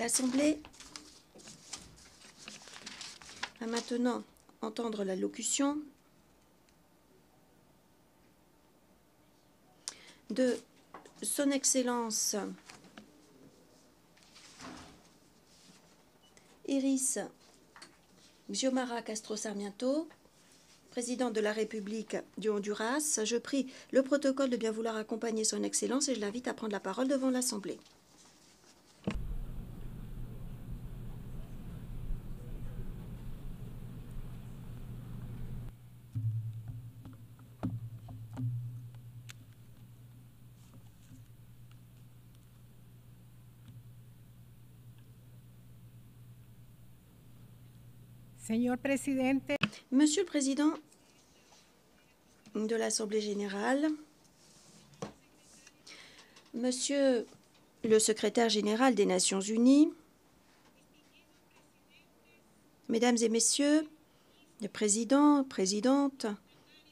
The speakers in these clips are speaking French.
L'Assemblée va maintenant entendre l'allocution de Son Excellence Iris Xiomara Castro Sarmiento, présidente de la République du Honduras. Je prie le protocole de bien vouloir accompagner Son Excellence et je l'invite à prendre la parole devant l'Assemblée. Señor presidente. Monsieur le Président de l'Assemblée générale, Monsieur le Secrétaire général des Nations unies, Mesdames et Messieurs les présidents, présidentes,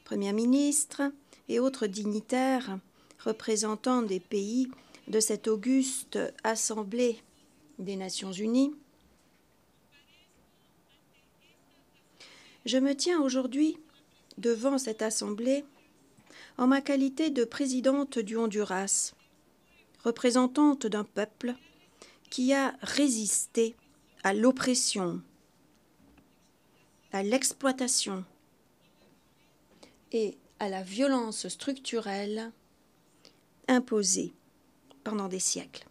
premiers ministres et autres dignitaires représentants des pays de cette auguste Assemblée des Nations unies, je me tiens aujourd'hui devant cette Assemblée en ma qualité de présidente du Honduras, représentante d'un peuple qui a résisté à l'oppression, à l'exploitation et à la violence structurelle imposée pendant des siècles.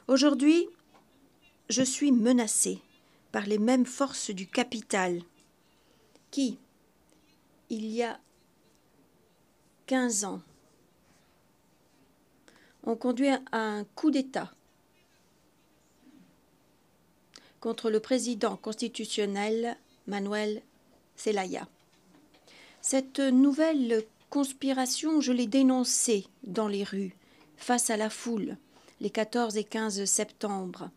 Aujourd'hui, je suis menacée par les mêmes forces du capital qui, il y a 15 ans, ont conduit à un coup d'État contre le président constitutionnel Manuel Zelaya. Cette nouvelle conspiration, je l'ai dénoncée dans les rues, face à la foule, les 14 et 15 septembre,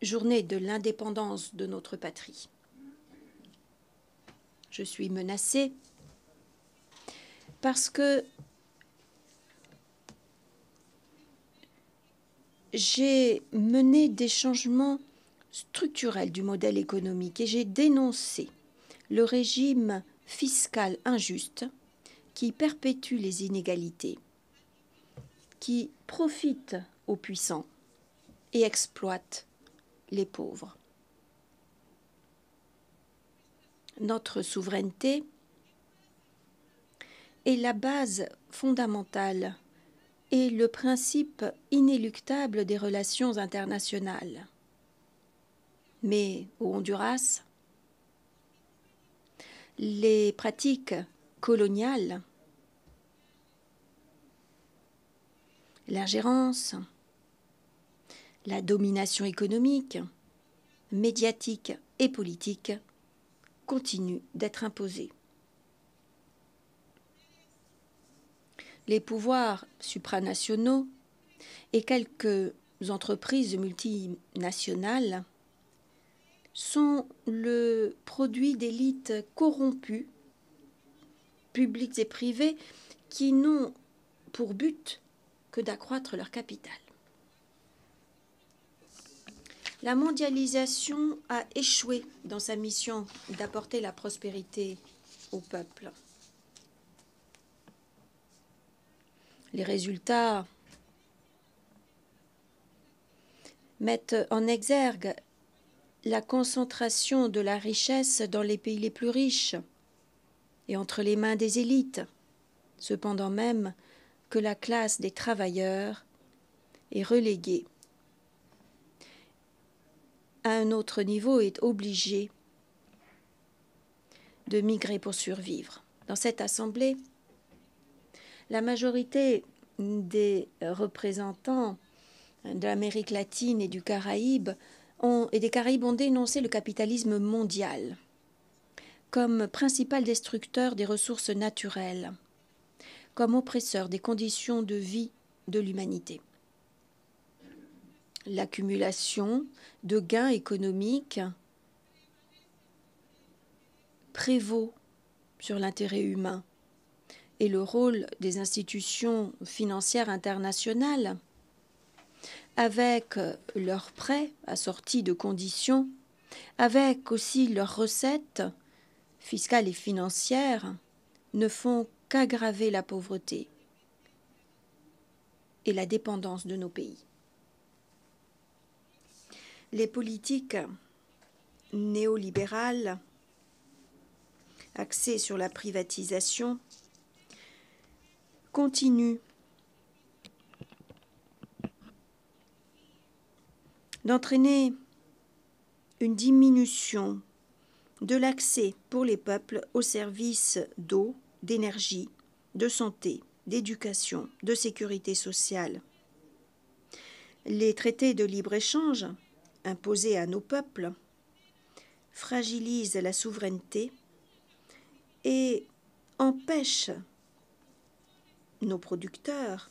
journée de l'indépendance de notre patrie. Je suis menacée parce que j'ai mené des changements structurels du modèle économique et j'ai dénoncé le régime fiscal injuste qui perpétue les inégalités, qui profite aux puissants et exploite les pauvres. Notre souveraineté est la base fondamentale et le principe inéluctable des relations internationales. Mais au Honduras, les pratiques coloniales, l'ingérence, la domination économique, médiatique et politique continuent d'être imposées. Les pouvoirs supranationaux et quelques entreprises multinationales sont le produit d'élites corrompues, publiques et privées, qui n'ont pour but que d'accroître leur capital. La mondialisation a échoué dans sa mission d'apporter la prospérité au peuple. Les résultats mettent en exergue la concentration de la richesse dans les pays les plus riches et entre les mains des élites, cependant même que la classe des travailleurs est reléguée à un autre niveau et est obligée de migrer pour survivre. Dans cette assemblée, la majorité des représentants de l'Amérique latine et des Caraïbes ont dénoncé le capitalisme mondial comme principal destructeur des ressources naturelles, comme oppresseur des conditions de vie de l'humanité. L'accumulation de gains économiques prévaut sur l'intérêt humain et le rôle des institutions financières internationales, avec leurs prêts assortis de conditions, avec aussi leurs recettes fiscales et financières, ne font qu'aggraver la pauvreté et la dépendance de nos pays. Les politiques néolibérales axées sur la privatisation continuent d'entraîner une diminution de l'accès pour les peuples aux services d'eau, d'énergie, de santé, d'éducation, de sécurité sociale. Les traités de libre-échange imposés à nos peuples fragilisent la souveraineté et empêchent nos producteurs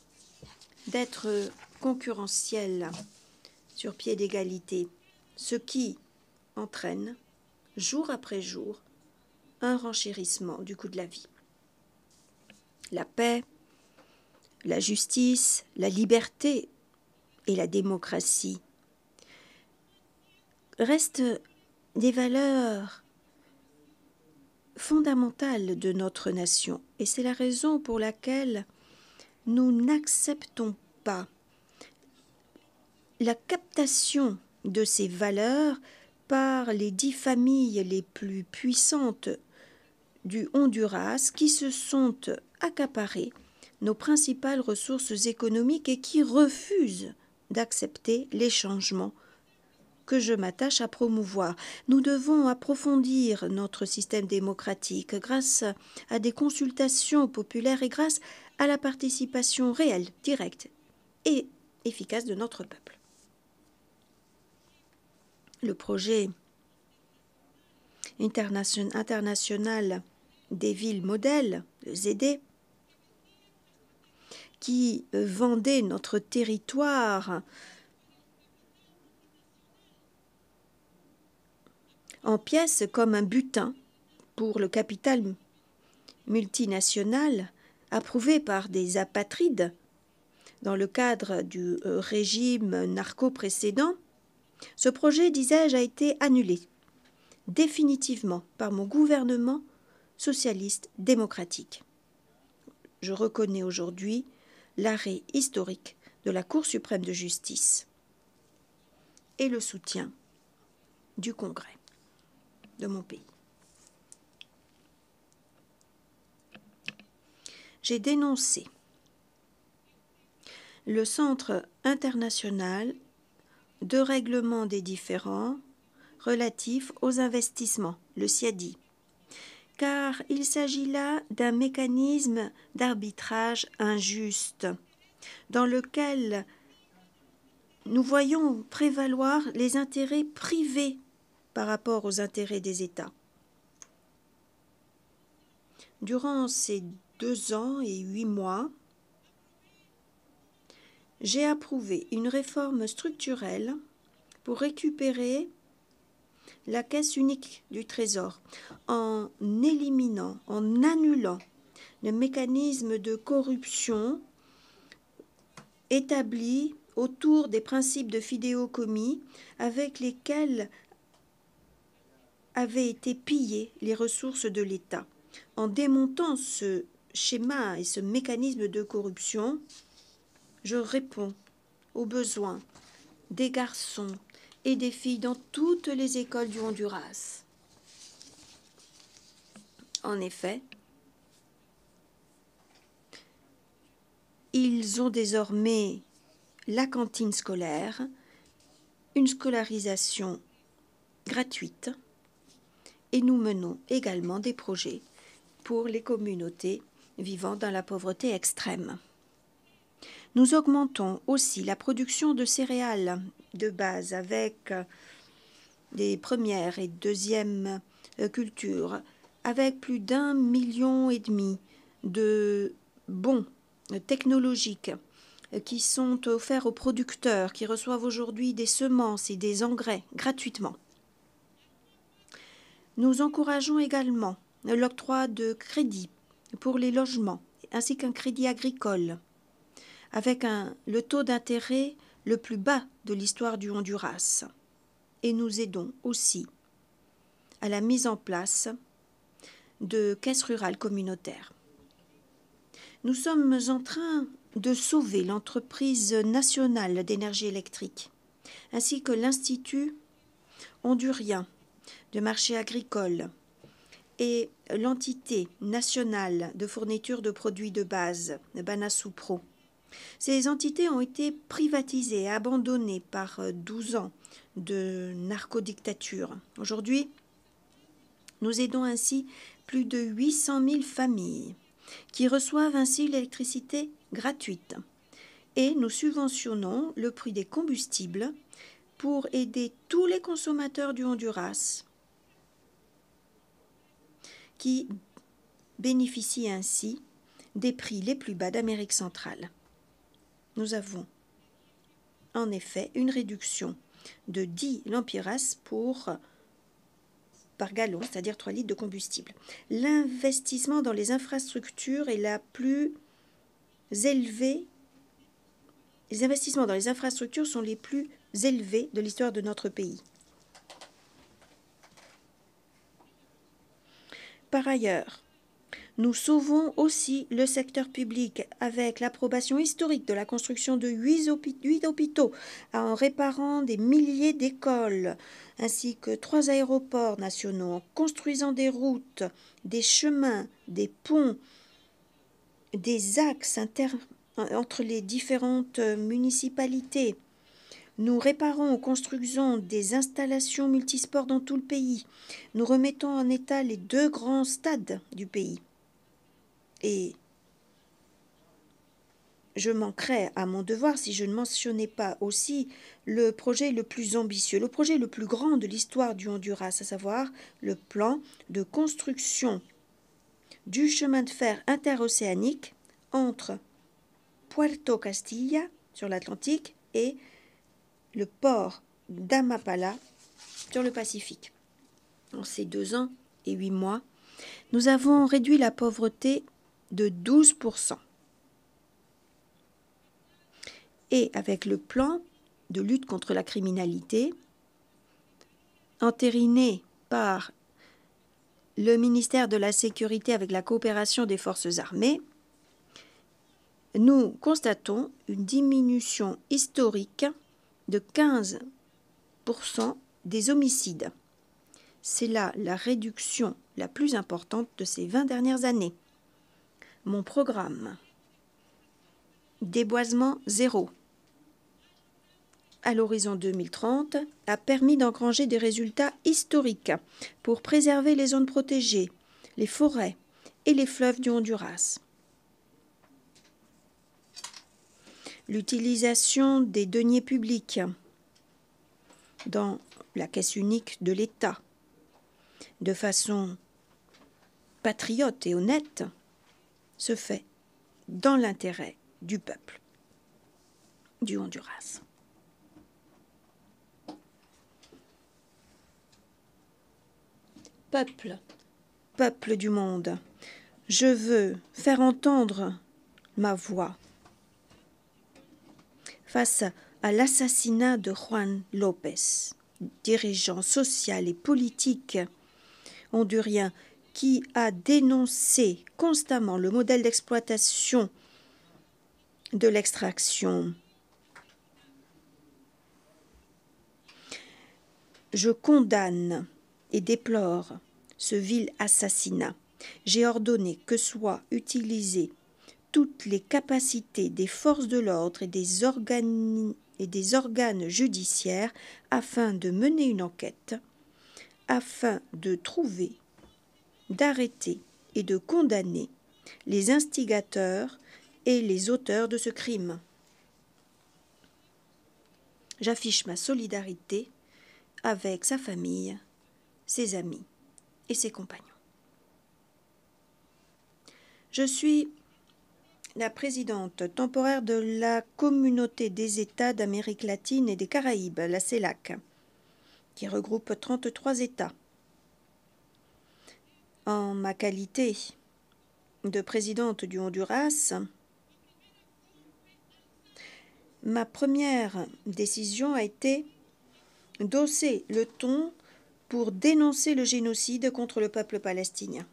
d'être concurrentiels sur pied d'égalité, ce qui entraîne, jour après jour, un renchérissement du coût de la vie. La paix, la justice, la liberté et la démocratie restent des valeurs fondamentales de notre nation, et c'est la raison pour laquelle nous n'acceptons pas la captation de ces valeurs par les 10 familles les plus puissantes du Honduras qui se sont accaparées nos principales ressources économiques et qui refusent d'accepter les changements que je m'attache à promouvoir. Nous devons approfondir notre système démocratique grâce à des consultations populaires et grâce à la participation réelle, directe et efficace de notre peuple. Le projet international des villes modèles, le ZD, qui vendait notre territoire en pièces comme un butin pour le capital multinational, approuvé par des apatrides dans le cadre du régime narco précédent. Ce projet, disais-je, a été annulé définitivement par mon gouvernement socialiste démocratique. Je reconnais aujourd'hui l'arrêt historique de la Cour suprême de justice et le soutien du Congrès de mon pays. J'ai dénoncé le Centre international de règlement des différends relatifs aux investissements, le CIADI, car il s'agit là d'un mécanisme d'arbitrage injuste dans lequel nous voyons prévaloir les intérêts privés par rapport aux intérêts des États. Durant ces 2 ans et 8 mois, j'ai approuvé une réforme structurelle pour récupérer la caisse unique du Trésor en éliminant, en annulant le mécanisme de corruption établi autour des principes de fidéocommis avec lesquels avaient été pillées les ressources de l'État. En démontant ce schéma et ce mécanisme de corruption, je réponds aux besoins des garçons et des filles dans toutes les écoles du Honduras. En effet, ils ont désormais la cantine scolaire, une scolarisation gratuite, et nous menons également des projets pour les communautés vivant dans la pauvreté extrême. Nous augmentons aussi la production de céréales de base avec des premières et deuxièmes cultures, avec plus d'1,5 million de bons technologiques qui sont offerts aux producteurs qui reçoivent aujourd'hui des semences et des engrais gratuitement. Nous encourageons également l'octroi de crédits pour les logements ainsi qu'un crédit agricole, avec le taux d'intérêt le plus bas de l'histoire du Honduras. Et nous aidons aussi à la mise en place de caisses rurales communautaires. Nous sommes en train de sauver l'entreprise nationale d'énergie électrique, ainsi que l'Institut hondurien de marché agricole et l'entité nationale de fourniture de produits de base, Banasupro. Ces entités ont été privatisées et abandonnées par 12 ans de narcodictature. Aujourd'hui, nous aidons ainsi plus de 800 000 familles qui reçoivent ainsi l'électricité gratuite. Et nous subventionnons le prix des combustibles pour aider tous les consommateurs du Honduras qui bénéficient ainsi des prix les plus bas d'Amérique centrale. Nous avons en effet une réduction de 10 lempiras par gallon, c'est-à-dire 3 litres de combustible. L'investissement dans les infrastructures est la plus élevée. Les investissements dans les infrastructures sont les plus élevés de l'histoire de notre pays. Par ailleurs, nous sauvons aussi le secteur public avec l'approbation historique de la construction de 8 hôpitaux en réparant des milliers d'écoles ainsi que 3 aéroports nationaux, en construisant des routes, des chemins, des ponts, des axes entre les différentes municipalités. Nous réparons ou construisons des installations multisports dans tout le pays. Nous remettons en état les 2 grands stades du pays. Et je manquerais à mon devoir si je ne mentionnais pas aussi le projet le plus ambitieux, le projet le plus grand de l'histoire du Honduras, à savoir le plan de construction du chemin de fer interocéanique entre Puerto Castilla sur l'Atlantique et le port d'Amapala sur le Pacifique. En ces 2 ans et 8 mois, nous avons réduit la pauvreté de 12%. Et avec le plan de lutte contre la criminalité, entériné par le ministère de la Sécurité avec la coopération des forces armées, nous constatons une diminution historique de 15% des homicides. C'est là la réduction la plus importante de ces 20 dernières années. Mon programme Déboisement zéro à l'horizon 2030 a permis d'engranger des résultats historiques pour préserver les zones protégées, les forêts et les fleuves du Honduras. L'utilisation des deniers publics dans la caisse unique de l'État de façon patriote et honnête se fait dans l'intérêt du peuple du Honduras. Peuple du monde, je veux faire entendre ma voix face à l'assassinat de Juan López, dirigeant social et politique hondurien qui a dénoncé constamment le modèle d'exploitation de l'extraction. Je condamne et déplore ce vil assassinat. J'ai ordonné que soient utilisées toutes les capacités des forces de l'ordre et des organes judiciaires afin de mener une enquête, afin de trouver, d'arrêter et de condamner les instigateurs et les auteurs de ce crime. J'affiche ma solidarité avec sa famille, ses amis et ses compagnons. Je suis la présidente temporaire de la Communauté des États d'Amérique latine et des Caraïbes, la CELAC, qui regroupe 33 États. En ma qualité de présidente du Honduras, ma première décision a été d'hausser le ton pour dénoncer le génocide contre le peuple palestinien.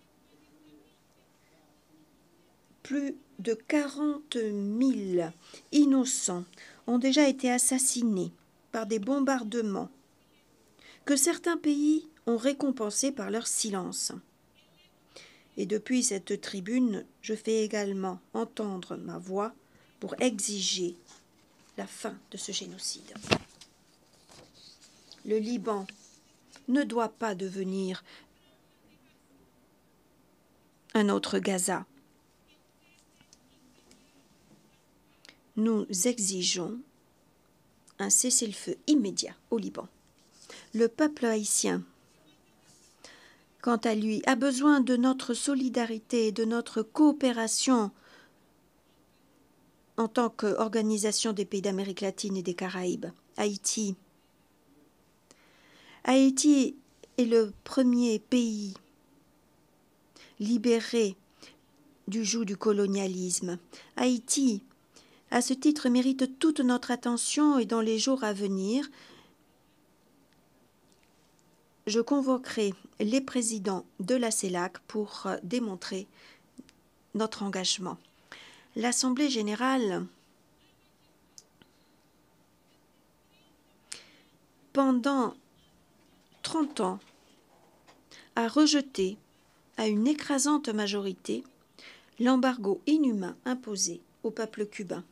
Plus de 40 000 innocents ont déjà été assassinés par des bombardements que certains pays ont récompensés par leur silence. Et depuis cette tribune, je fais également entendre ma voix pour exiger la fin de ce génocide. Le Liban ne doit pas devenir un autre Gaza. Nous exigeons un cessez-le-feu immédiat au Liban. Le peuple haïtien, quant à lui, a besoin de notre solidarité et de notre coopération en tant qu'organisation des pays d'Amérique latine et des Caraïbes. Haïti est le premier pays libéré du joug du colonialisme. Haïti, à ce titre, mérite toute notre attention et dans les jours à venir, je convoquerai les présidents de la CELAC pour démontrer notre engagement. L'Assemblée générale, pendant 30 ans, a rejeté à une écrasante majorité l'embargo inhumain imposé au peuple cubain.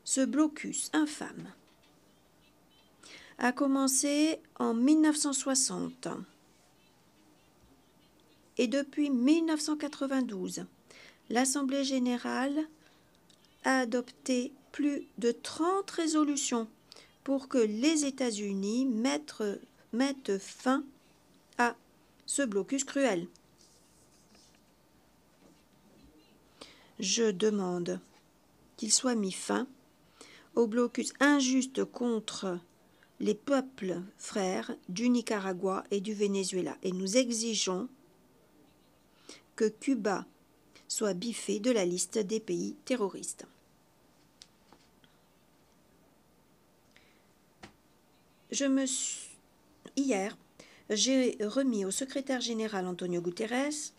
Ce blocus infâme a commencé en 1960 et depuis 1992, l'Assemblée générale a adopté plus de 30 résolutions pour que les États-Unis mettent fin à ce blocus cruel. Je demande qu'il soit mis fin au blocus injuste contre les peuples frères du Nicaragua et du Venezuela. Et nous exigeons que Cuba soit biffé de la liste des pays terroristes. Hier, j'ai remis au secrétaire général Antonio Guterres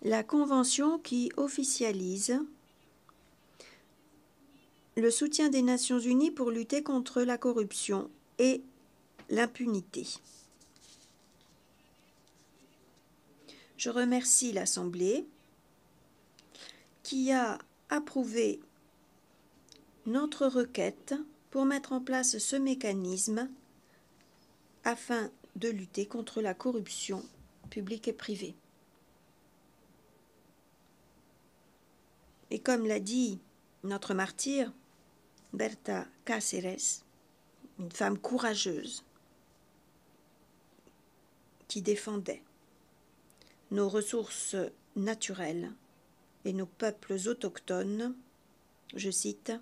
la convention qui officialise le soutien des Nations unies pour lutter contre la corruption et l'impunité. Je remercie l'Assemblée qui a approuvé notre requête pour mettre en place ce mécanisme afin de lutter contre la corruption publique et privée. Et comme l'a dit notre martyre, Berta Cáceres, une femme courageuse qui défendait nos ressources naturelles et nos peuples autochtones, je cite,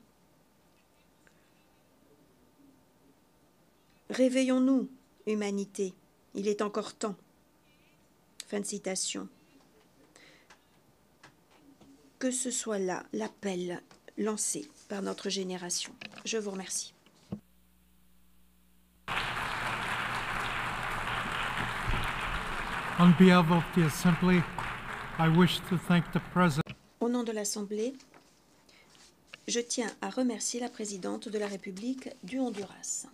« Réveillons-nous, humanité, il est encore temps. » Fin de citation. Que ce soit là l'appel lancé par notre génération. Je vous remercie. On behalf of the Assembly, I wish to thank the President. Au nom de l'Assemblée, je tiens à remercier la présidente de la République du Honduras.